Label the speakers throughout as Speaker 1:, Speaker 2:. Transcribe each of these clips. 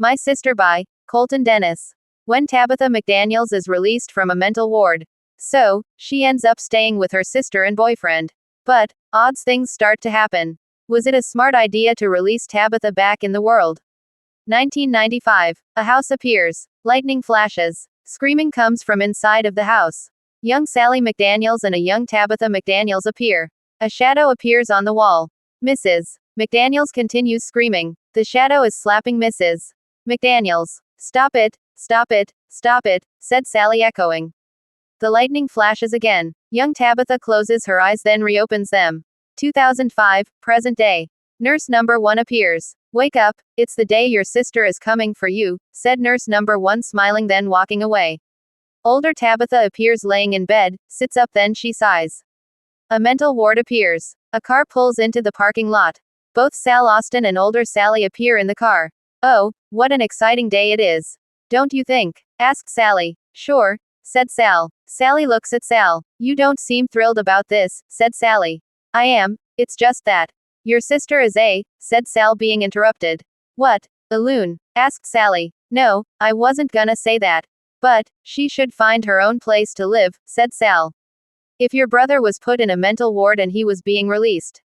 Speaker 1: My Sister by Colton Dennis. When Tabitha McDaniels is released from a mental ward, so she ends up staying with her sister and boyfriend. But odd things start to happen. Was it a smart idea to release Tabitha back in the world? 1995. A house appears. Lightning flashes. Screaming comes from inside of the house. Young Sally McDaniels and a young Tabitha McDaniels appear. A shadow appears on the wall. Mrs. McDaniels continues screaming. The shadow is slapping Mrs. McDaniels. Stop it, stop it, stop it, said Sally, echoing. The lightning flashes again. Young Tabitha closes her eyes, then reopens them. 2005, present day. Nurse number 1 appears. Wake up, it's the day your sister is coming for you, said nurse number 1, smiling, then walking away. Older Tabitha appears laying in bed, sits up, then she sighs. A mental ward appears. A car pulls into the parking lot. Both Sal Austin and older Sally appear in the car. Oh, what an exciting day it is. Don't you think? Asked Sally. Sure, said Sal. Sally looks at Sal. You don't seem thrilled about this, said Sally. I am, it's just that. Your sister is said Sal, being interrupted. What? A loon? Asked Sally. No, I wasn't gonna say that. But she should find her own place to live, said Sal. If your brother was put in a mental ward and he was being released,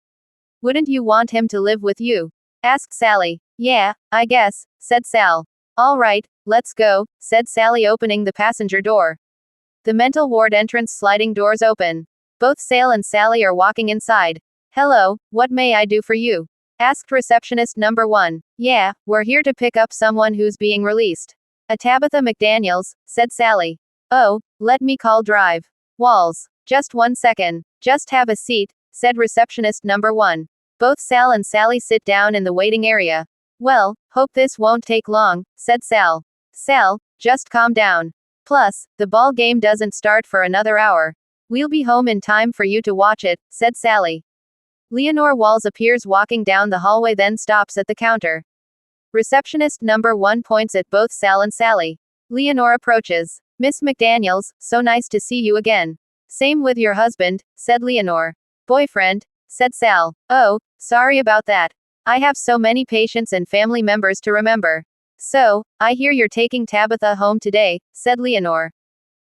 Speaker 1: wouldn't you want him to live with you? Asked Sally. Yeah, I guess, said Sal. All right, let's go, said Sally, opening the passenger door. The mental ward entrance sliding doors open. Both Sal and Sally are walking inside. Hello, what may I do for you? Asked receptionist number 1. Yeah, we're here to pick up someone who's being released. A Tabitha McDaniels, said Sally. Oh, let me call drive. Walls. Just 1 second. Just have a seat, said receptionist number 1. Both Sal and Sally sit down in the waiting area. Well, hope this won't take long, said Sal. Sal, just calm down. Plus, the ball game doesn't start for another hour. We'll be home in time for you to watch it, said Sally. Leonore Walls appears walking down the hallway, then stops at the counter. Receptionist number 1 points at both Sal and Sally. Leonore approaches. Miss McDaniels, so nice to see you again. Same with your husband, said Leonore. Boyfriend, said Sal. Oh, sorry about that. I have so many patients and family members to remember. So, I hear you're taking Tabitha home today, said Leonore.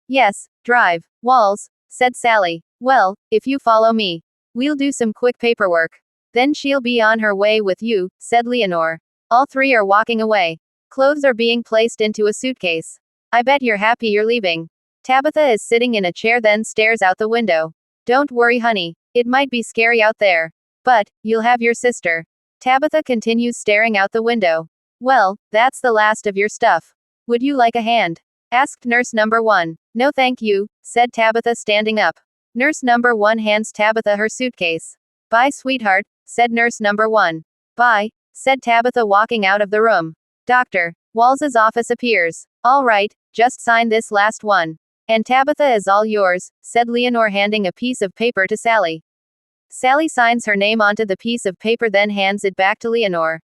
Speaker 1: Yes, drive. Walls, said Sally. Well, if you follow me, we'll do some quick paperwork. Then she'll be on her way with you, said Leonore. All three are walking away. Clothes are being placed into a suitcase. I bet you're happy you're leaving. Tabitha is sitting in a chair, then stares out the window. Don't worry, honey. It might be scary out there. But you'll have your sister. Tabitha continues staring out the window. Well, that's the last of your stuff. Would you like a hand? Asked nurse number 1. No thank you, said Tabitha, standing up. Nurse number 1 hands Tabitha her suitcase. Bye, sweetheart, said nurse number 1. Bye, said Tabitha, walking out of the room. Dr. Walls's office appears. All right, just sign this last one. And Tabitha is all yours, said Leonore, handing a piece of paper to Sally. Sally signs her name onto the piece of paper, then hands it back to Leonore.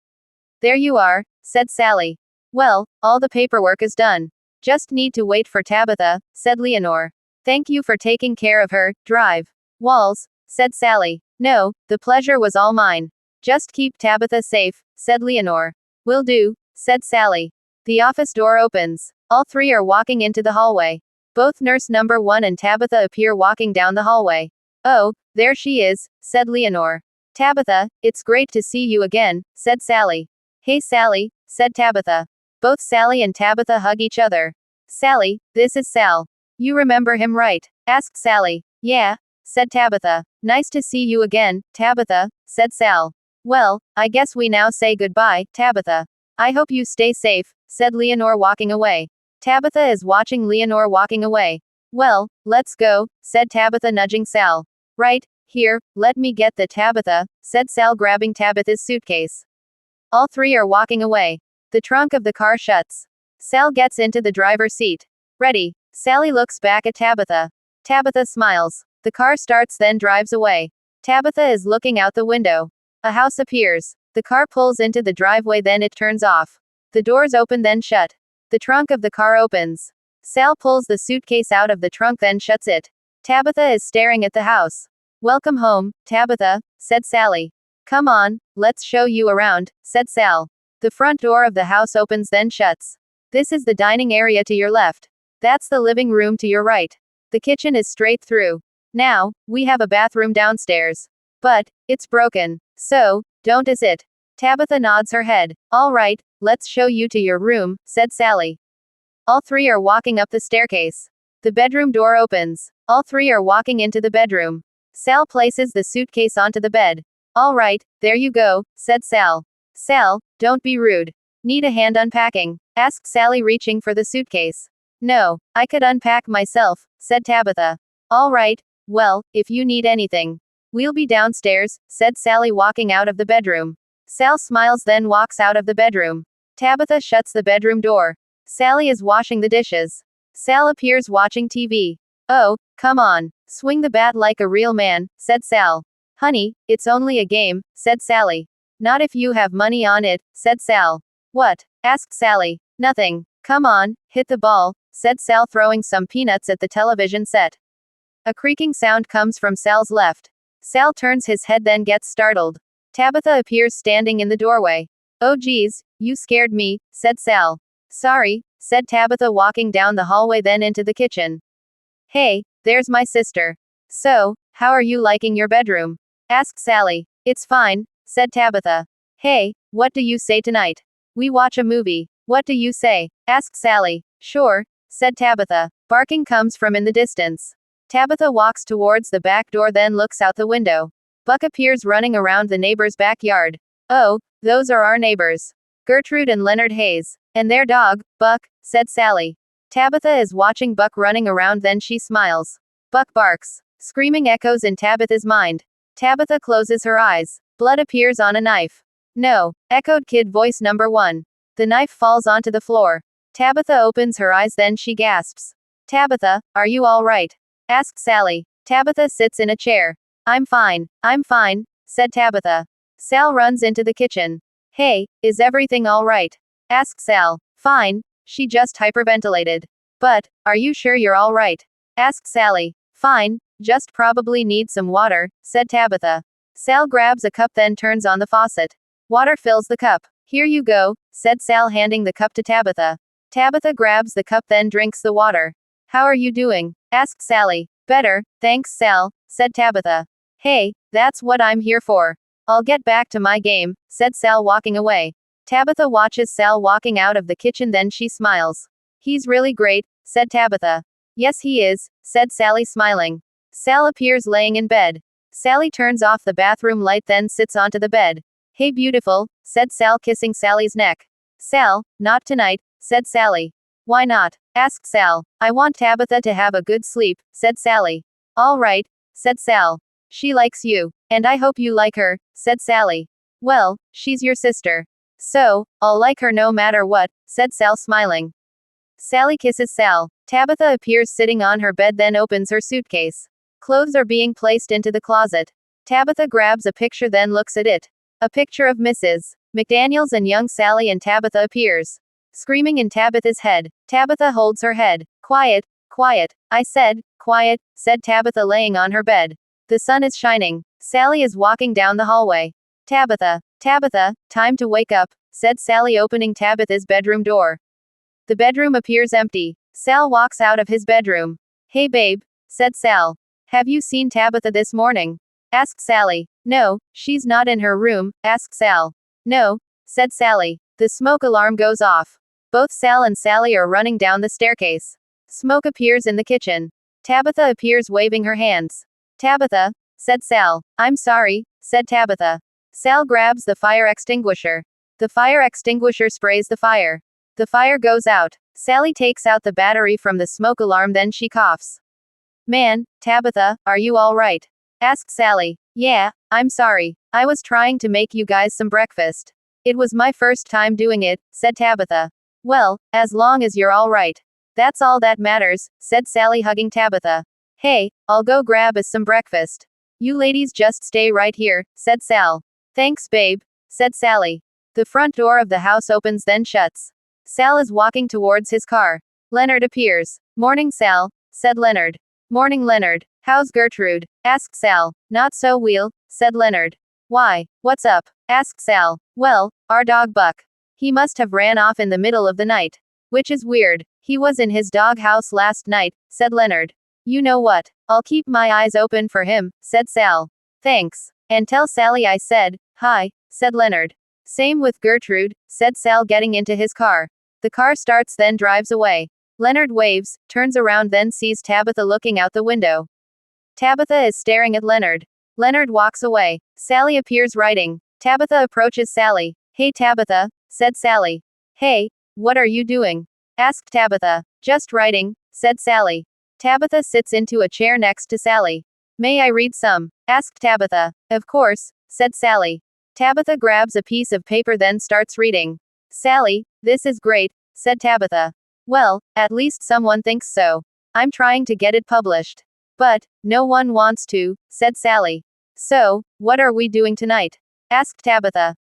Speaker 1: There you are, said Sally. Well, all the paperwork is done. Just need to wait for Tabitha, said Leonore. Thank you for taking care of her, drive. Walls, said Sally. No, the pleasure was all mine. Just keep Tabitha safe, said Leonore. Will do, said Sally. The office door opens. All three are walking into the hallway. Both nurse number 1 and Tabitha appear walking down the hallway. Oh, there she is, said Leonore. Tabitha, it's great to see you again, said Sally. Hey Sally, said Tabitha. Both Sally and Tabitha hug each other. Sally, this is Sal. You remember him, right? Asked Sally. Yeah, said Tabitha. Nice to see you again, Tabitha, said Sal. Well, I guess we now say goodbye, Tabitha. I hope you stay safe, said Leonore, walking away. Tabitha is watching Leonore walking away. Well, let's go, said Tabitha, nudging Sal. Right, here, let me get the Tabitha, said Sal, grabbing Tabitha's suitcase. All three are walking away. The trunk of the car shuts. Sal gets into the driver's seat. Ready. Sally looks back at Tabitha. Tabitha smiles. The car starts, then drives away. Tabitha is looking out the window. A house appears. The car pulls into the driveway, then it turns off. The doors open, then shut. The trunk of the car opens. Sal pulls the suitcase out of the trunk, then shuts it. Tabitha is staring at the house. Welcome home, Tabitha, said Sally. Come on, let's show you around, said Sal. The front door of the house opens then shuts. This is the dining area to your left. That's the living room to your right. The kitchen is straight through. Now, we have a bathroom downstairs. But, it's broken. So, don't is it? Tabitha nods her head. All right, let's show you to your room, said Sally. All three are walking up the staircase. The bedroom door opens. All three are walking into the bedroom. Sal places the suitcase onto the bed. All right, there you go, said Sal. Sal, don't be rude. Need a hand unpacking? Asked Sally, reaching for the suitcase. No, I could unpack myself, said Tabitha. All right, well, if you need anything. We'll be downstairs, said Sally, walking out of the bedroom. Sal smiles then walks out of the bedroom. Tabitha shuts the bedroom door. Sally is washing the dishes. Sal appears watching TV. Oh, come on. Swing the bat like a real man, said Sal. Honey, it's only a game, said Sally. Not if you have money on it, said Sal. What? Asked Sally. Nothing. Come on, hit the ball, said Sal, throwing some peanuts at the television set. A creaking sound comes from Sal's left. Sal turns his head then gets startled. Tabitha appears standing in the doorway. Oh geez, you scared me, said Sal. Sorry, said Tabitha, walking down the hallway then into the kitchen. Hey, there's my sister. So, how are you liking your bedroom? Asked Sally. It's fine, said Tabitha. Hey, what do you say tonight? We watch a movie. What do you say? Asked Sally. Sure, said Tabitha. Barking comes from in the distance. Tabitha walks towards the back door then looks out the window. Buck appears running around the neighbor's backyard. Oh, those are our neighbors. Gertrude and Leonard Hayes. And their dog, Buck, said Sally. Tabitha is watching Buck running around then she smiles. Buck barks. Screaming echoes in Tabitha's mind. Tabitha closes her eyes. Blood appears on a knife. No, echoed kid voice number 1. The knife falls onto the floor. Tabitha opens her eyes then she gasps. Tabitha, are you all right? Asked Sally. Tabitha sits in a chair. I'm fine, said Tabitha. Sal runs into the kitchen. Hey, is everything all right? Asked Sal. Fine, she just hyperventilated. But, are you sure you're all right? Asked Sally. Fine, just probably need some water, said Tabitha. Sal grabs a cup then turns on the faucet. Water fills the cup. Here you go, said Sal, handing the cup to Tabitha. Tabitha grabs the cup then drinks the water. How are you doing? Asked Sally. Better, thanks Sal, said Tabitha. Hey, that's what I'm here for. I'll get back to my game, said Sal, walking away. Tabitha watches Sal walking out of the kitchen then she smiles. He's really great, said Tabitha. Yes he is, said Sally, smiling. Sal appears laying in bed. Sally turns off the bathroom light then sits onto the bed. Hey beautiful, said Sal, kissing Sally's neck. Sal, not tonight, said Sally. Why not? Asked Sal. I want Tabitha to have a good sleep, said Sally. All right, said Sal. She likes you. And I hope you like her, said Sally. Well, she's your sister. So, I'll like her no matter what, said Sal, smiling. Sally kisses Sal. Tabitha appears sitting on her bed then opens her suitcase. Clothes are being placed into the closet. Tabitha grabs a picture then looks at it. A picture of Mrs. McDaniels and young Sally and Tabitha appears. Screaming in Tabitha's head. Tabitha holds her head. Quiet, quiet, I said, quiet, said Tabitha, laying on her bed. The sun is shining. Sally is walking down the hallway. Tabitha, time to wake up, said Sally, opening Tabitha's bedroom door. The bedroom appears empty. Sal walks out of his bedroom. Hey babe, said Sal. Have you seen Tabitha this morning? Asked Sally. No, she's not in her room, asked Sal. No, said Sally. The smoke alarm goes off. Both Sal and Sally are running down the staircase. Smoke appears in the kitchen. Tabitha appears waving her hands. Tabitha, said Sal. I'm sorry, said Tabitha. Sal grabs the fire extinguisher. The fire extinguisher sprays the fire. The fire goes out. Sally takes out the battery from the smoke alarm then she coughs. Man, Tabitha, are you all right? Asked Sally. Yeah, I'm sorry. I was trying to make you guys some breakfast. It was my first time doing it, said Tabitha. Well, as long as you're all right. That's all that matters, said Sally, hugging Tabitha. Hey, I'll go grab us some breakfast. You ladies just stay right here, said Sal. Thanks babe, said Sally. The front door of the house opens then shuts. Sal is walking towards his car. Leonard appears. Morning Sal, said Leonard. Morning Leonard. How's Gertrude? Asked Sal. Not so well, said Leonard. Why, what's up? Asked Sal. Well, our dog Buck. He must have ran off in the middle of the night. Which is weird. He was in his doghouse last night, said Leonard. You know what? I'll keep my eyes open for him, said Sal. Thanks. And tell Sally I said, hi, said Leonard. Same with Gertrude, said Sal, getting into his car. The car starts, then drives away. Leonard waves, turns around, then sees Tabitha looking out the window. Tabitha is staring at Leonard. Leonard walks away. Sally appears writing. Tabitha approaches Sally. Hey Tabitha, said Sally. Hey, what are you doing? Asked Tabitha. Just writing, said Sally. Tabitha sits into a chair next to Sally. May I read some? Asked Tabitha. Of course, said Sally. Tabitha grabs a piece of paper, then starts reading. Sally, this is great, said Tabitha. Well, at least someone thinks so. I'm trying to get it published. But, no one wants to, said Sally. So, what are we doing tonight? Asked Tabitha.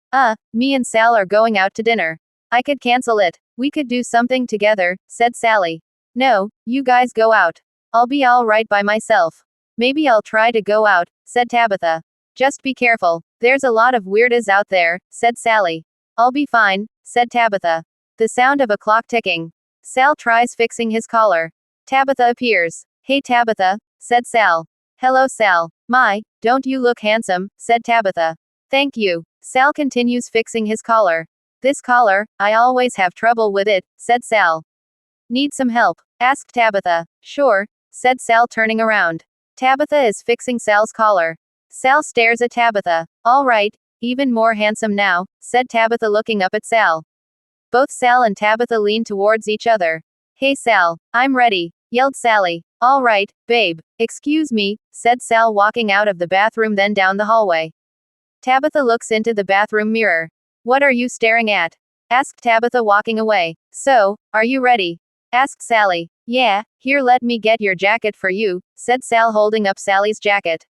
Speaker 1: Me and Sal are going out to dinner. I could cancel it. We could do something together, said Sally. No, you guys go out. I'll be all right by myself. Maybe I'll try to go out, said Tabitha. Just be careful. There's a lot of weirdos out there, said Sally. I'll be fine, said Tabitha. The sound of a clock ticking. Sal tries fixing his collar. Tabitha appears. Hey Tabitha, said Sal. Hello Sal. My, don't you look handsome, said Tabitha. Thank you. Sal continues fixing his collar. This collar, I always have trouble with it, said Sal. Need some help? Asked Tabitha. Sure, said Sal, turning around. Tabitha is fixing Sal's collar. Sal stares at Tabitha. All right, even more handsome now, said Tabitha, looking up at Sal. Both Sal and Tabitha lean towards each other. Hey Sal, I'm ready, yelled Sally. All right, babe. Excuse me, said Sal, walking out of the bathroom, then down the hallway. Tabitha looks into the bathroom mirror. What are you staring at? Asked Tabitha, walking away. So, are you ready? Asked Sally. Yeah, here, let me get your jacket for you, said Sal, holding up Sally's jacket.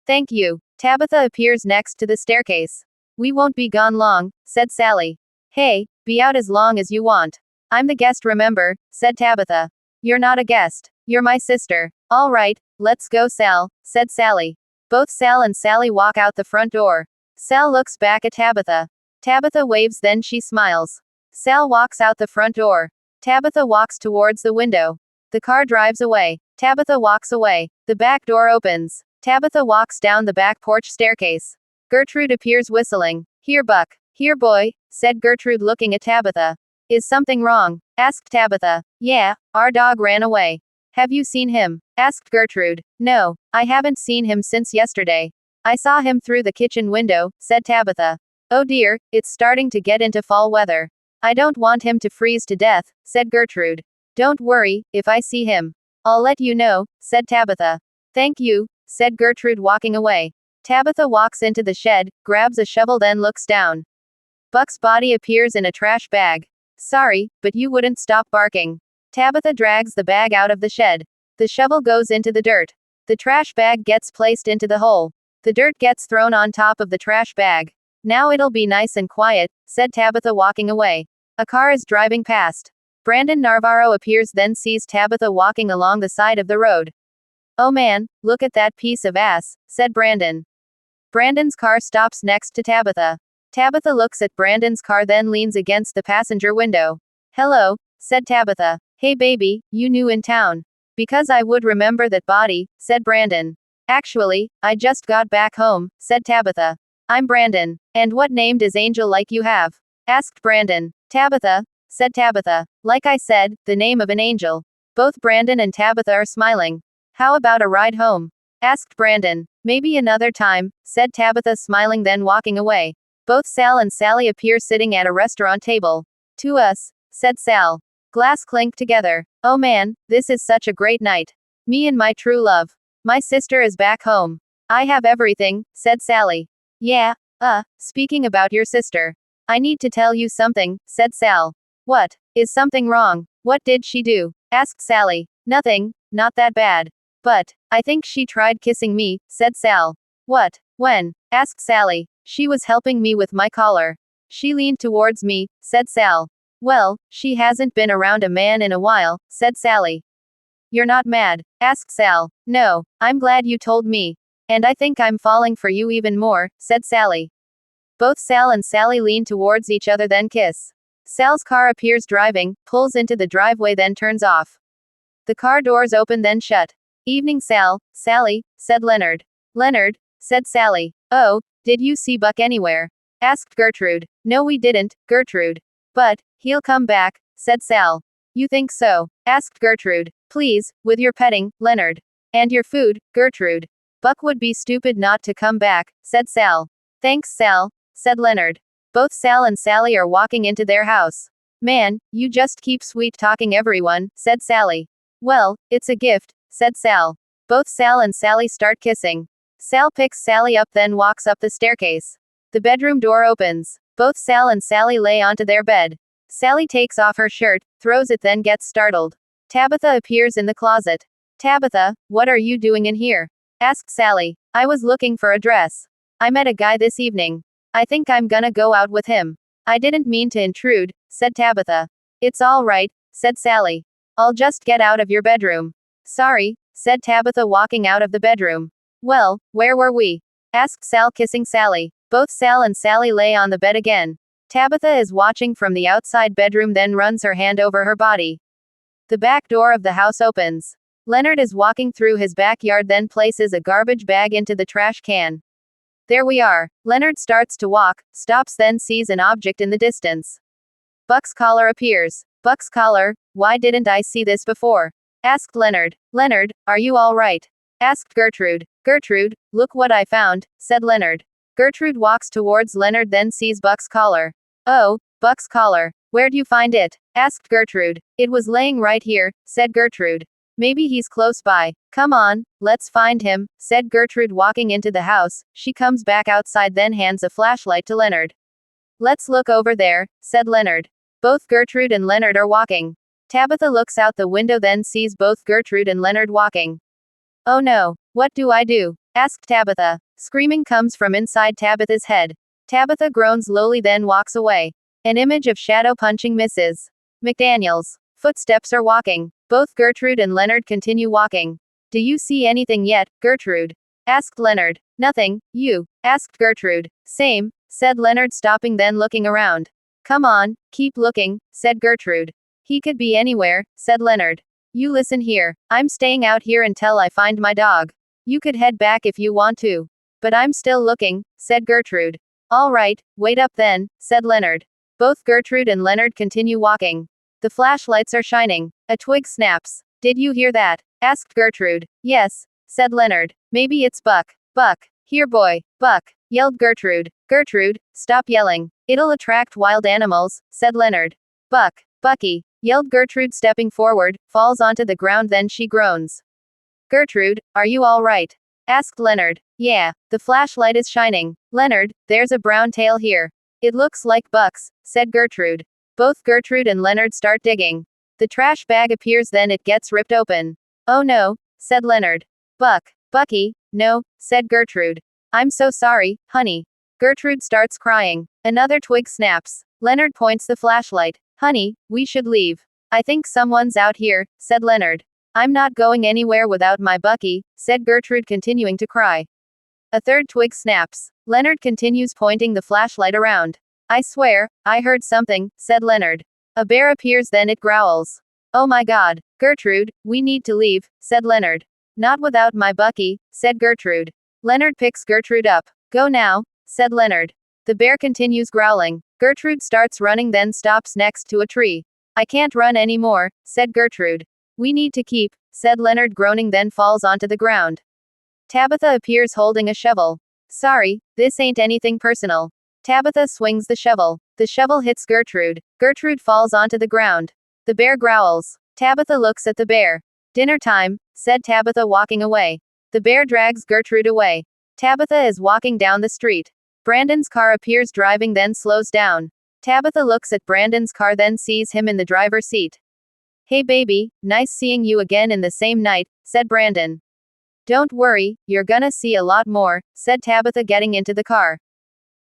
Speaker 1: Thank you. Tabitha appears next to the staircase. We won't be gone long, said Sally. Hey, be out as long as you want. I'm the guest, remember, said Tabitha. You're not a guest. You're my sister. All right, let's go, Sal, said Sally. Both Sal and Sally walk out the front door. Sal looks back at Tabitha. Tabitha waves, then she smiles. Sal walks out the front door. Tabitha walks towards the window. The car drives away. Tabitha walks away. The back door opens. Tabitha walks down the back porch staircase. Gertrude appears whistling. Here, Buck. Here, boy, said Gertrude, looking at Tabitha. Is something wrong? Asked Tabitha. Yeah, our dog ran away. Have you seen him? Asked Gertrude. No, I haven't seen him since yesterday. I saw him through the kitchen window, said Tabitha. Oh dear, it's starting to get into fall weather. I don't want him to freeze to death, said Gertrude. Don't worry, if I see him, I'll let you know, said Tabitha. Thank you, said Gertrude, walking away. Tabitha walks into the shed, grabs a shovel, then looks down. Buck's body appears in a trash bag. Sorry, but you wouldn't stop barking. Tabitha drags the bag out of the shed. The shovel goes into the dirt. The trash bag gets placed into the hole. The dirt gets thrown on top of the trash bag. Now it'll be nice and quiet, said Tabitha, walking away. A car is driving past. Brandon Navarro appears, then sees Tabitha walking along the side of the road. Oh man, look at that piece of ass, said Brandon. Brandon's car stops next to Tabitha. Tabitha looks at Brandon's car, then leans against the passenger window. Hello, said Tabitha. Hey baby, you new in town? Because I would remember that body, said Brandon. Actually, I just got back home, said Tabitha. I'm Brandon. And what name does Angel like you have? Asked Brandon. Tabitha, said Tabitha. Like I said, the name of an angel. Both Brandon and Tabitha are smiling. How about a ride home? Asked Brandon. Maybe another time, said Tabitha, smiling, then walking away. Both Sal and Sally appear sitting at a restaurant table. To us, said Sal. Glass clink together. Oh man, this is such a great night. Me and my true love. My sister is back home. I have everything, said Sally. Yeah, speaking about your sister. I need to tell you something, said Sal. What? Is something wrong? What did she do? Asked Sally. Nothing, not that bad. But, I think she tried kissing me, said Sal. What? When? Asked Sally. She was helping me with my collar. She leaned towards me, said Sal. Well, she hasn't been around a man in a while, said Sally. You're not mad? Asked Sal. No, I'm glad you told me. And I think I'm falling for you even more, said Sally. Both Sal and Sally lean towards each other, then kiss. Sal's car appears driving, pulls into the driveway then turns off. The car doors open then shut. Evening Sal, Sally, said Leonard. Leonard, said Sally. Oh, did you see Buck anywhere? Asked Gertrude. No we didn't, Gertrude. But, he'll come back, said Sal. You think so? Asked Gertrude. Please, with your petting, Leonard. And your food, Gertrude. Buck would be stupid not to come back, said Sal. Thanks Sal, said Leonard. Both Sal and Sally are walking into their house. Man, you just keep sweet talking everyone, said Sally. Well, it's a gift, said Sal. Both Sal and Sally start kissing. Sal picks Sally up then walks up the staircase. The bedroom door opens. Both Sal and Sally lay onto their bed. Sally takes off her shirt, throws it then gets startled. Tabitha appears in the closet. Tabitha, what are you doing in here? Asked Sally. I was looking for a dress. I met a guy this evening. I think I'm gonna go out with him. I didn't mean to intrude, said Tabitha. It's all right, said Sally. I'll just get out of your bedroom. Sorry, said Tabitha walking out of the bedroom. Well, where were we? Asked Sal kissing Sally. Both Sal and Sally lay on the bed again. Tabitha is watching from the outside bedroom then runs her hand over her body. The back door of the house opens. Leonard is walking through his backyard then places a garbage bag into the trash can. There we are. Leonard starts to walk, stops then sees an object in the distance. Buck's collar appears. Buck's collar, why didn't I see this before? Asked Leonard. Leonard, are you all right? Asked Gertrude. Gertrude, look what I found, said Leonard. Gertrude walks towards Leonard then sees Buck's collar. Oh, Buck's collar. Where'd you find it? Asked Gertrude. It was laying right here, said Gertrude. Maybe he's close by. Come on, let's find him, said Gertrude walking into the house. She comes back outside then hands a flashlight to Leonard. Let's look over there, said Leonard. Both Gertrude and Leonard are walking. Tabitha looks out the window then sees both Gertrude and Leonard walking. Oh no, what do I do? Asked Tabitha. Screaming comes from inside Tabitha's head. Tabitha groans lowly then walks away. An image of shadow punching Mrs. McDaniels. Footsteps are walking. Both Gertrude and Leonard continue walking. Do you see anything yet, Gertrude? Asked Leonard. Nothing, you? Asked Gertrude. Same, said Leonard stopping then looking around. Come on, keep looking, said Gertrude. He could be anywhere, said Leonard. You listen here. I'm staying out here until I find my dog. You could head back if you want to. But I'm still looking, said Gertrude. All right, wait up then, said Leonard. Both Gertrude and Leonard continue walking. The flashlights are shining. A twig snaps. Did you hear that? Asked Gertrude. Yes, said Leonard. Maybe it's Buck. Buck. Here boy. Buck. Yelled Gertrude. Gertrude, stop yelling. It'll attract wild animals, said Leonard. Buck. Bucky. Yelled Gertrude stepping forward, falls onto the ground then she groans. Gertrude, are you all right? Asked Leonard. Yeah, the flashlight is shining. Leonard, there's a brown tail here. It looks like Buck's, said Gertrude. Both Gertrude and Leonard start digging. The trash bag appears then it gets ripped open. Oh no, said Leonard. Buck. Bucky, no, said Gertrude. I'm so sorry, honey. Gertrude starts crying. Another twig snaps. Leonard points the flashlight. Honey, we should leave. I think someone's out here, said Leonard. I'm not going anywhere without my Bucky, said Gertrude continuing to cry. A third twig snaps. Leonard continues pointing the flashlight around. I swear, I heard something, said Leonard. A bear appears then it growls. Oh my god, Gertrude, we need to leave, said Leonard. Not without my Bucky, said Gertrude. Leonard picks Gertrude up. Go now, said Leonard. The bear continues growling. Gertrude starts running then stops next to a tree. I can't run anymore, said Gertrude. We need to keep, said Leonard groaning then falls onto the ground. Tabitha appears holding a shovel. Sorry, this ain't anything personal. Tabitha swings the shovel. The shovel hits Gertrude. Gertrude falls onto the ground. The bear growls. Tabitha looks at the bear. Dinner time, said Tabitha walking away. The bear drags Gertrude away. Tabitha is walking down the street. Brandon's car appears driving then slows down. Tabitha looks at Brandon's car then sees him in the driver's seat. Hey baby, nice seeing you again in the same night, said Brandon. Don't worry, you're gonna see a lot more, said Tabitha getting into the car.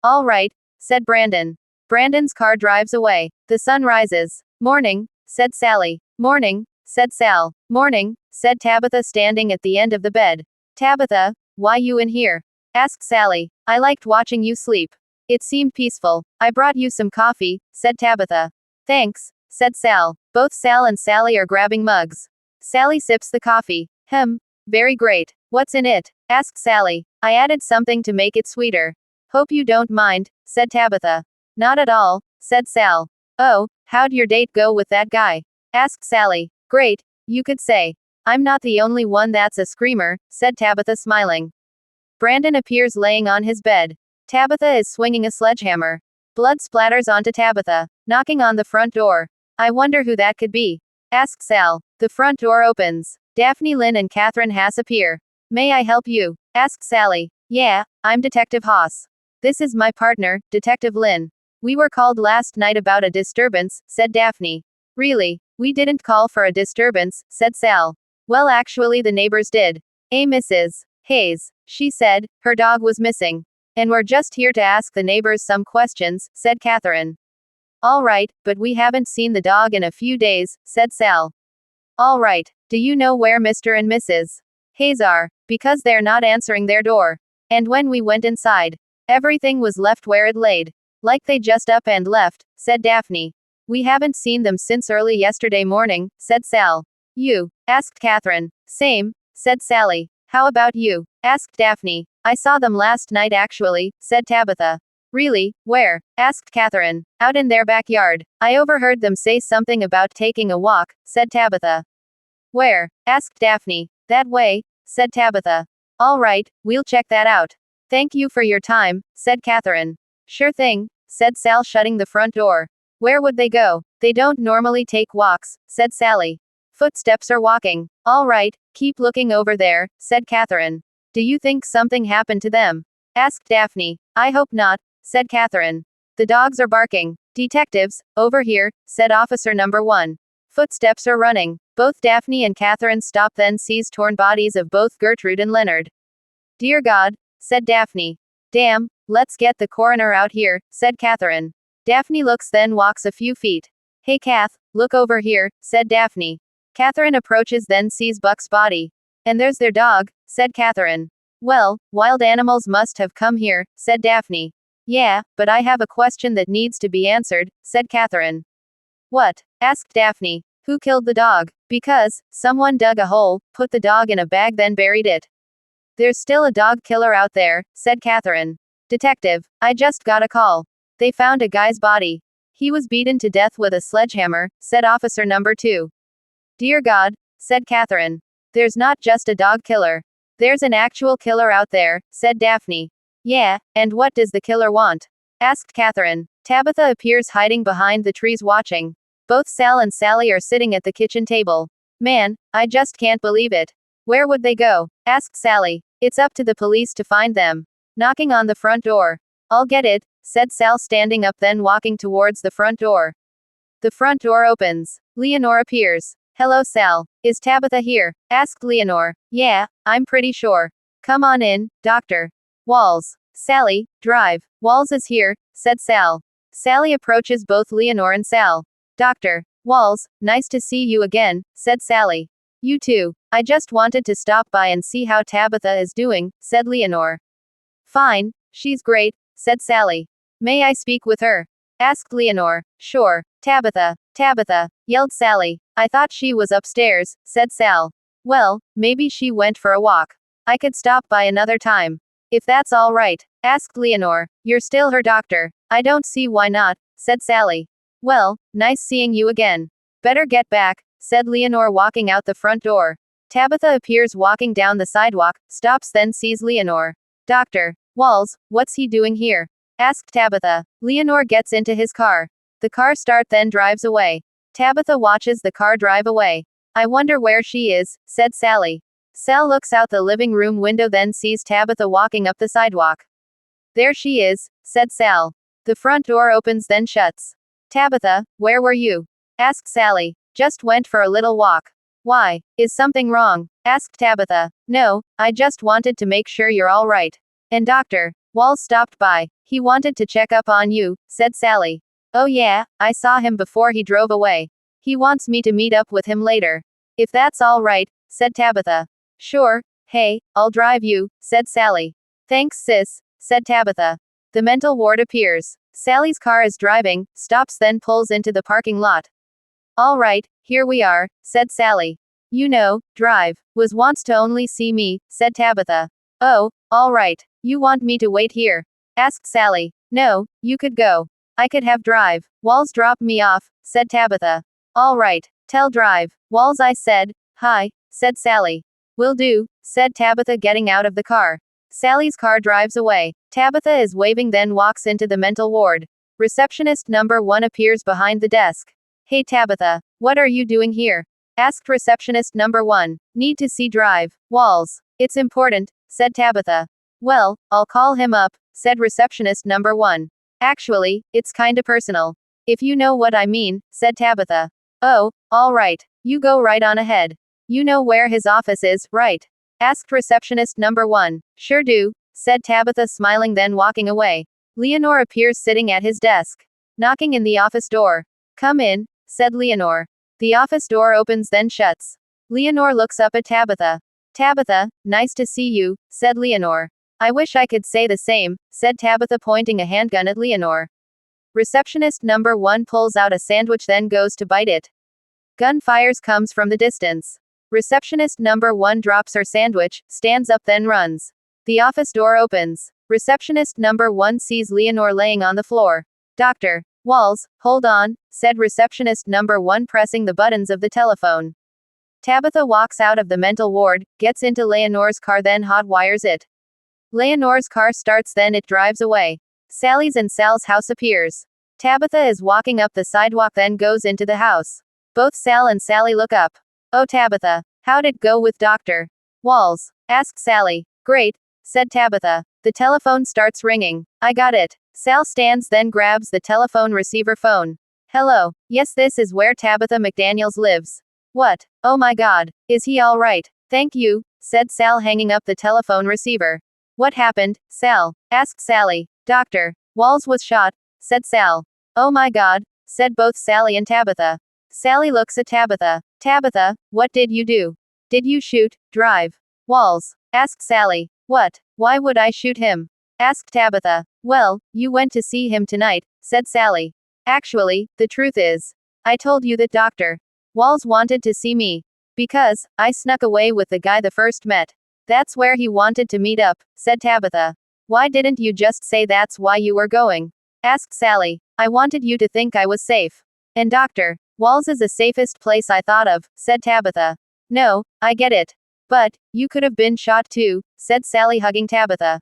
Speaker 1: All right, said Brandon. Brandon's car drives away. The sun rises. Morning, said Sally. Morning, said Sal. Morning, said Tabitha standing at the end of the bed. Tabitha, why you in here? Asked Sally. I liked watching you sleep. It seemed peaceful. I brought you some coffee, said Tabitha. Thanks, said Sal. Both Sal and Sally are grabbing mugs. Sally sips the coffee. Very great. What's in it? Asked Sally. I added something to make it sweeter. Hope you don't mind, said Tabitha. Not at all, said Sal. Oh, how'd your date go with that guy? Asked Sally. Great, you could say. I'm not the only one that's a screamer, said Tabitha smiling. Brandon appears laying on his bed. Tabitha is swinging a sledgehammer. Blood splatters onto Tabitha, knocking on the front door. I wonder who that could be, asked Sal. The front door opens. Daphne Lynn and Catherine Haas appear. May I help you? Asked Sally. Yeah, I'm Detective Haas. This is my partner, Detective Lynn. We were called last night about a disturbance, said Daphne. Really? We didn't call for a disturbance, said Sal. Well, actually, the neighbors did. Mrs. Hayes, she said, her dog was missing. And we're just here to ask the neighbors some questions, said Catherine. All right, but we haven't seen the dog in a few days, said Sal. All right, do you know where Mr. and Mrs. Hayes are? Because they're not answering their door. And when we went inside, everything was left where it laid. Like they just up and left, said Daphne. We haven't seen them since early yesterday morning, said Sal. You? Asked Catherine. Same, said Sally. How about you? Asked Daphne. I saw them last night actually, said Tabitha. Really? Where? Asked Catherine. Out in their backyard. I overheard them say something about taking a walk, said Tabitha. Where? Asked Daphne. That way, said Tabitha. All right, we'll check that out. Thank you for your time, said Catherine. Sure thing, said Sal, shutting the front door. Where would they go? They don't normally take walks, said Sally. Footsteps are walking. All right, keep looking over there, said Catherine. Do you think something happened to them? Asked Daphne. I hope not, said Catherine. The dogs are barking. Detectives, over here, said Officer Number 1. Footsteps are running. Both Daphne and Catherine stop, then sees torn bodies of both Gertrude and Leonard. Dear God, said Daphne. Damn, let's get the coroner out here, said Catherine. Daphne looks, then walks a few feet. Hey Kath, look over here, said Daphne. Catherine approaches, then sees Buck's body. And there's their dog, said Catherine. Well, wild animals must have come here, said Daphne. Yeah, but I have a question that needs to be answered, said Catherine. What? Asked Daphne. Who killed the dog? Because someone dug a hole, put the dog in a bag, then buried it. There's still a dog killer out there, said Catherine. Detective, I just got a call. They found a guy's body. He was beaten to death with a sledgehammer, said Officer Number 2. Dear God, said Catherine. There's not just a dog killer. There's an actual killer out there, said Daphne. Yeah, and what does the killer want? Asked Catherine. Tabitha appears hiding behind the trees watching. Both Sal and Sally are sitting at the kitchen table. Man, I just can't believe it. Where would they go? Asked Sally. It's up to the police to find them. Knocking on the front door. I'll get it, said Sal, standing up, then walking towards the front door. The front door opens. Leonore appears. Hello Sal. Is Tabitha here? Asked Leonore. Yeah, I'm pretty sure. Come on in, Dr. Walls. Sally, drive. Walls is here, said Sal. Sally approaches both Leonore and Sal. Dr. Walls, nice to see you again, said Sally. You too. I just wanted to stop by and see how Tabitha is doing, said Leonore. Fine, she's great, said Sally. May I speak with her? Asked Leonore. Sure. Tabitha, Tabitha, yelled Sally. I thought she was upstairs, said Sal. Well, maybe she went for a walk. I could stop by another time. If that's all right, asked Leonore. You're still her doctor. I don't see why not, said Sally. Well, nice seeing you again. Better get back, said Leonore, walking out the front door. Tabitha appears walking down the sidewalk, stops, then sees Leonore. Dr. Walls, what's he doing here? Asked Tabitha. Leonore gets into his car. The car starts, then drives away. Tabitha watches the car drive away. I wonder where she is, said Sally. Sal looks out the living room window, then sees Tabitha walking up the sidewalk. There she is, said Sal. The front door opens, then shuts. Tabitha, where were you? Asked Sally. Just went for a little walk. Why? Is something wrong? Asked Tabitha. No, I just wanted to make sure you're all right. And Dr. Walls stopped by. He wanted to check up on you, said Sally. Oh yeah, I saw him before he drove away. He wants me to meet up with him later. If that's all right, said Tabitha. Sure, hey, I'll drive you, said Sally. Thanks sis, said Tabitha. The mental ward appears. Sally's car is driving, stops then pulls into the parking lot. All right, here we are, said Sally. You know, drive. Was wants to only see me, said Tabitha. Oh, all right. You want me to wait here? Asked Sally. No, you could go. I could have drive. Walls drop me off, said Tabitha. All right, tell drive. Walls, I said. Hi, said Sally. Will do, said Tabitha, getting out of the car. Sally's car drives away. Tabitha is waving, then walks into the mental ward. Receptionist number 1 appears behind the desk. Hey Tabitha, what are you doing here? Asked receptionist number 1. Need to see drive. Walls. It's important, said Tabitha. Well, I'll call him up, said receptionist number 1. Actually, it's kinda personal. If you know what I mean, said Tabitha. Oh, all right. You go right on ahead. You know where his office is, right? Asked receptionist number 1. Sure do, said Tabitha, smiling, then walking away. Leonore appears sitting at his desk, knocking in the office door. Come in, said Leonore. The office door opens then shuts. Leonore looks up at Tabitha. Tabitha, nice to see you, said Leonore. I wish I could say the same, said Tabitha, pointing a handgun at Leonore. Receptionist number 1 pulls out a sandwich, then goes to bite it. Gunfire comes from the distance. Receptionist number 1 drops her sandwich, stands up, then runs. The office door opens. Receptionist number 1 sees Leonore laying on the floor. Dr. Walls, hold on, said receptionist number 1, pressing the buttons of the telephone. Tabitha walks out of the mental ward, gets into Leonore's car, then hot wires it. Leonore's car starts, then it drives away. Sally's and Sal's house appears. Tabitha is walking up the sidewalk, then goes into the house. Both Sal and Sally look up. Oh Tabitha, how'd it go with Dr. Walls? Asked Sally. Great, said Tabitha. The telephone starts ringing. I got it. Sal stands, then grabs the telephone receiver phone. Hello. Yes, this is where Tabitha McDaniels lives. What? Oh my God. Is he all right? Thank you, said Sal, hanging up the telephone receiver. What happened, Sal? Asked Sally. Dr. Walls was shot, said Sal. Oh my God, said both Sally and Tabitha. Sally looks at Tabitha. Tabitha, what did you do? Did you shoot, drive? Walls? Asked Sally. What? Why would I shoot him? Asked Tabitha. Well, you went to see him tonight, said Sally. Actually, the truth is, I told you that Dr. Walls wanted to see me. Because, I snuck away with the guy the first met. That's where he wanted to meet up, said Tabitha. Why didn't you just say that's why you were going? Asked Sally. I wanted you to think I was safe. And Dr. Walls is the safest place I thought of, said Tabitha. No, I get it. But, you could have been shot too, said Sally, hugging Tabitha.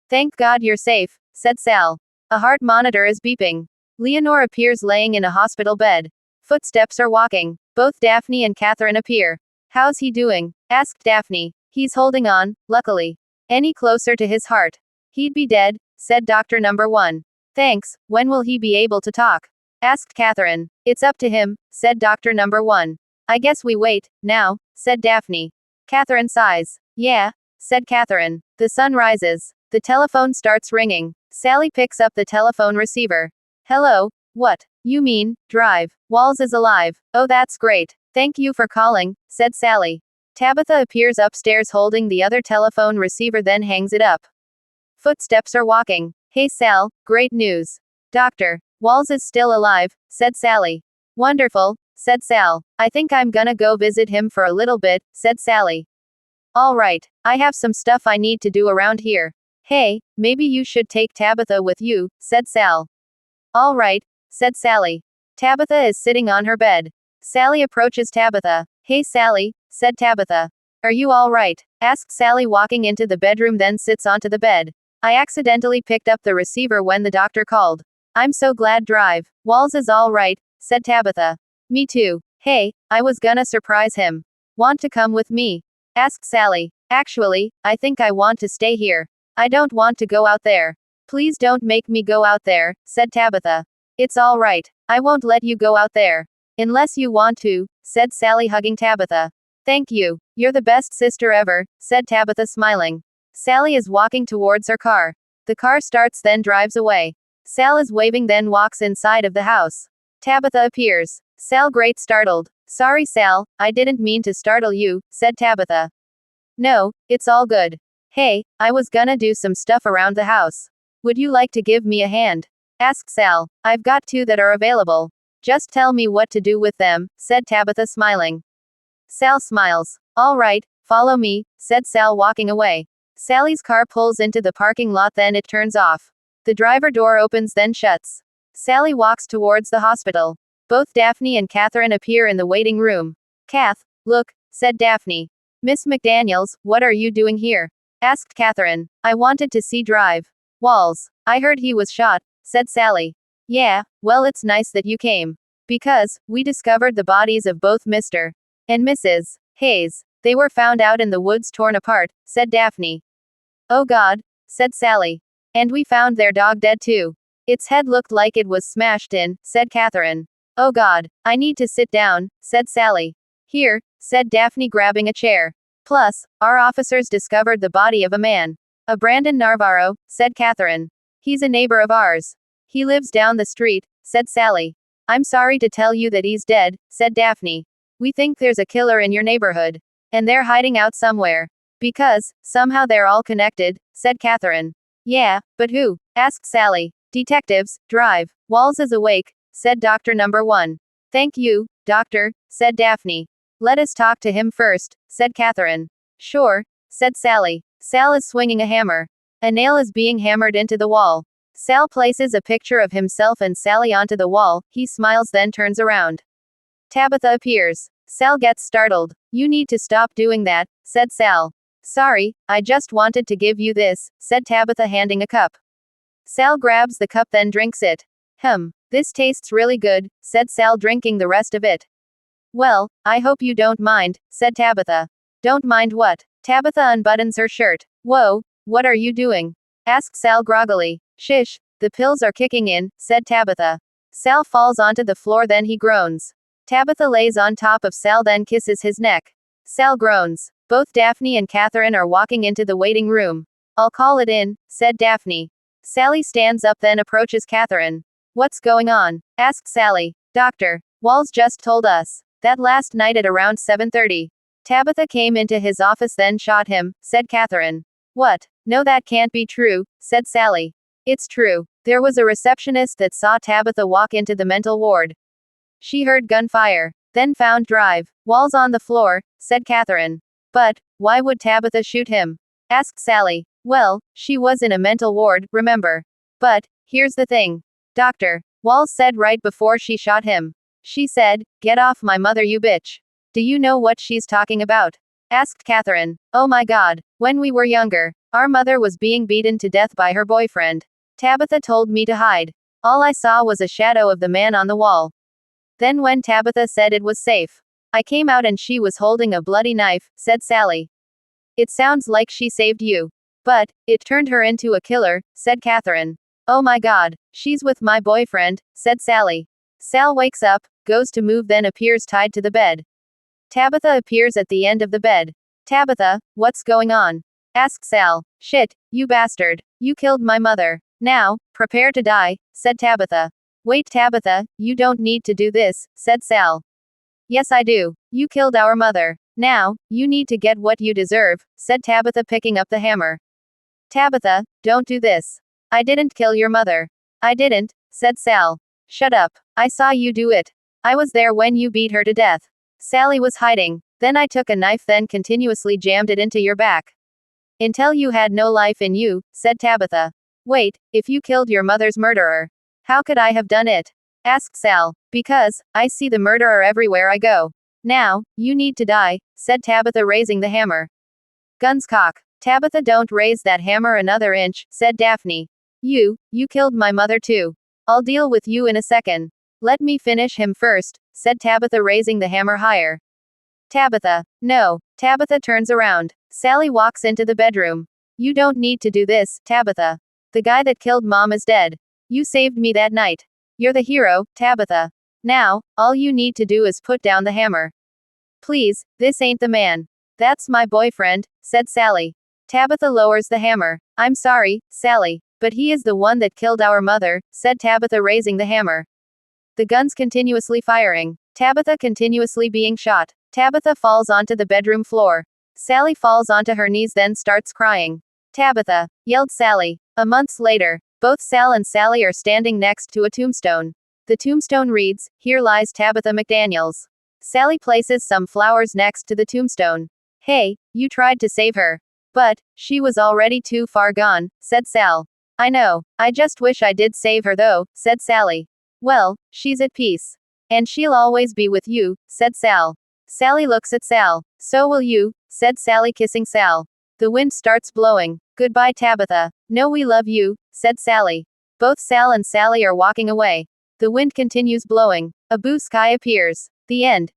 Speaker 1: Thank God you're safe, said Sal. A heart monitor is beeping. Leonore appears laying in a hospital bed. Footsteps are walking. Both Daphne and Catherine appear. How's he doing? Asked Daphne. He's holding on, luckily. Any closer to his heart? He'd be dead, said doctor number 1. Thanks, when will he be able to talk? Asked Catherine. It's up to him, said doctor number 1. I guess we wait, now, said Daphne. Catherine sighs. Yeah, said Catherine. The sun rises. The telephone starts ringing. Sally picks up the telephone receiver. Hello, what? You mean, drive. Walls is alive. Oh, that's great. Thank you for calling, said Sally. Tabitha appears upstairs holding the other telephone receiver, then hangs it up. Footsteps are walking. Hey Sal, great news. Dr. Walls is still alive, said Sally. Wonderful, said Sal. I think I'm gonna go visit him for a little bit, said Sally. All right, I have some stuff I need to do around here. Hey, maybe you should take Tabitha with you, said Sal. All right, said Sally. Tabitha is sitting on her bed. Sally approaches Tabitha. Hey Sally, said Tabitha. Are you all right? Asked Sally, walking into the bedroom, then sits onto the bed. I accidentally picked up the receiver when the doctor called. I'm so glad drive. Walls is all right, said Tabitha. Me too. Hey, I was gonna surprise him. Want to come with me? Asked Sally. Actually, I think I want to stay here. I don't want to go out there. Please don't make me go out there, said Tabitha. It's all right. I won't let you go out there. Unless you want to, said Sally, hugging Tabitha. Thank you. You're the best sister ever, said Tabitha, smiling. Sally is walking towards her car. The car starts, then drives away. Sal is waving, then walks inside of the house. Tabitha appears. Sal great startled. Sorry Sal, I didn't mean to startle you, said Tabitha. No, it's all good. Hey, I was gonna do some stuff around the house. Would you like to give me a hand? asked Sal. I've got 2 that are available. Just tell me what to do with them, said Tabitha, smiling. Sal smiles. All right, follow me, said Sal, walking away. Sally's car pulls into the parking lot, then it turns off. The driver door opens, then shuts. Sally walks towards the hospital. Both Daphne and Catherine appear in the waiting room. Kath, look, said Daphne. Miss McDaniels, what are you doing here? Asked Catherine. I wanted to see Drive. Walls. I heard he was shot, said Sally. Yeah, well, it's nice that you came. Because, we discovered the bodies of both Mr. and Mrs. Hayes. They were found out in the woods, torn apart, said Daphne. Oh God, said Sally. And we found their dog dead too. Its head looked like it was smashed in, said Catherine. Oh God, I need to sit down, said Sally. Here, said Daphne, grabbing a chair. Plus, our officers discovered the body of a man. A Brandon Navarro, said Catherine. He's a neighbor of ours. He lives down the street, said Sally. I'm sorry to tell you that he's dead, said Daphne. We think there's a killer in your neighborhood. And they're hiding out somewhere. Because, somehow they're all connected, said Catherine. Yeah, but who? Asked Sally. Detectives, Drive. Walls is awake, said Doctor Number 1. Thank you, Doctor, said Daphne. Let us talk to him first, said Catherine. Sure, said Sally. Sal is swinging a hammer. A nail is being hammered into the wall. Sal places a picture of himself and Sally onto the wall. He smiles, then turns around. Tabitha appears. Sal gets startled. You need to stop doing that, said Sal. Sorry, I just wanted to give you this, said Tabitha, handing a cup. Sal grabs the cup, then drinks it. This tastes really good, said Sal, drinking the rest of it. Well, I hope you don't mind, said Tabitha. Don't mind what? Tabitha unbuttons her shirt. Whoa, what are you doing? Asked Sal groggily. Shish, the pills are kicking in, said Tabitha. Sal falls onto the floor, then he groans. Tabitha lays on top of Sal, then kisses his neck. Sal groans. Both Daphne and Catherine are walking into the waiting room. I'll call it in, said Daphne. Sally stands up, then approaches Catherine. What's going on? Asked Sally. Doctor, Walls just told us that last night at around 7:30, Tabitha came into his office, then shot him, said Catherine. What? No, that can't be true, said Sally. It's true. There was a receptionist that saw Tabitha walk into the mental ward. She heard gunfire, then found Drive. Walls on the floor, said Catherine. But, why would Tabitha shoot him? Asked Sally. Well, she was in a mental ward, remember? But, here's the thing. Doctor, Walls said right before she shot him. She said, get off my mother, you bitch. Do you know what she's talking about? Asked Catherine. Oh my God. When we were younger, our mother was being beaten to death by her boyfriend. Tabitha told me to hide. All I saw was a shadow of the man on the wall. Then when Tabitha said it was safe, I came out and she was holding a bloody knife, said Sally. It sounds like she saved you. But, it turned her into a killer, said Catherine. Oh my God, she's with my boyfriend, said Sally. Sal wakes up, goes to move, then appears tied to the bed. Tabitha appears at the end of the bed. Tabitha, what's going on? Asked Sal. Shit, you bastard. You killed my mother. Now, prepare to die, said Tabitha. Wait, Tabitha, you don't need to do this, said Sal. Yes, I do. You killed our mother. Now, you need to get what you deserve, said Tabitha, picking up the hammer. Tabitha, don't do this. I didn't kill your mother. I didn't, said Sal. Shut up. I saw you do it. I was there when you beat her to death. Sally was hiding. Then I took a knife, then continuously jammed it into your back. Until you had no life in you, said Tabitha. Wait, if you killed your mother's murderer, how could I have done it? Asked Sal. Because, I see the murderer everywhere I go. Now, you need to die, said Tabitha, raising the hammer. Guns cock. Tabitha, don't raise that hammer another inch, said Daphne. You killed my mother too. I'll deal with you in a second. Let me finish him first, said Tabitha, raising the hammer higher. Tabitha. No. Tabitha turns around. Sally walks into the bedroom. You don't need to do this, Tabitha. The guy that killed Mom is dead. You saved me that night. You're the hero, Tabitha. Now, all you need to do is put down the hammer. Please, this ain't the man. That's my boyfriend, said Sally. Tabitha lowers the hammer. I'm sorry, Sally, but he is the one that killed our mother, said Tabitha, raising the hammer. The guns continuously firing. Tabitha continuously being shot. Tabitha falls onto the bedroom floor. Sally falls onto her knees, then starts crying. Tabitha, yelled Sally. A month later, Both Sal and Sally are standing next to a tombstone. The tombstone reads, "Here lies Tabitha McDaniels." Sally places some flowers next to the tombstone. "Hey, you tried to save her. But, she was already too far gone," said Sal. "I know. I just wish I did save her though," said Sally. "Well, she's at peace. And she'll always be with you," said Sal. Sally looks at Sal. "So will you," said Sally, kissing Sal. The wind starts blowing. "Goodbye, Tabitha." "No, we love you," said Sally. Both Sal and Sally are walking away. The wind continues blowing. A blue sky appears. The end.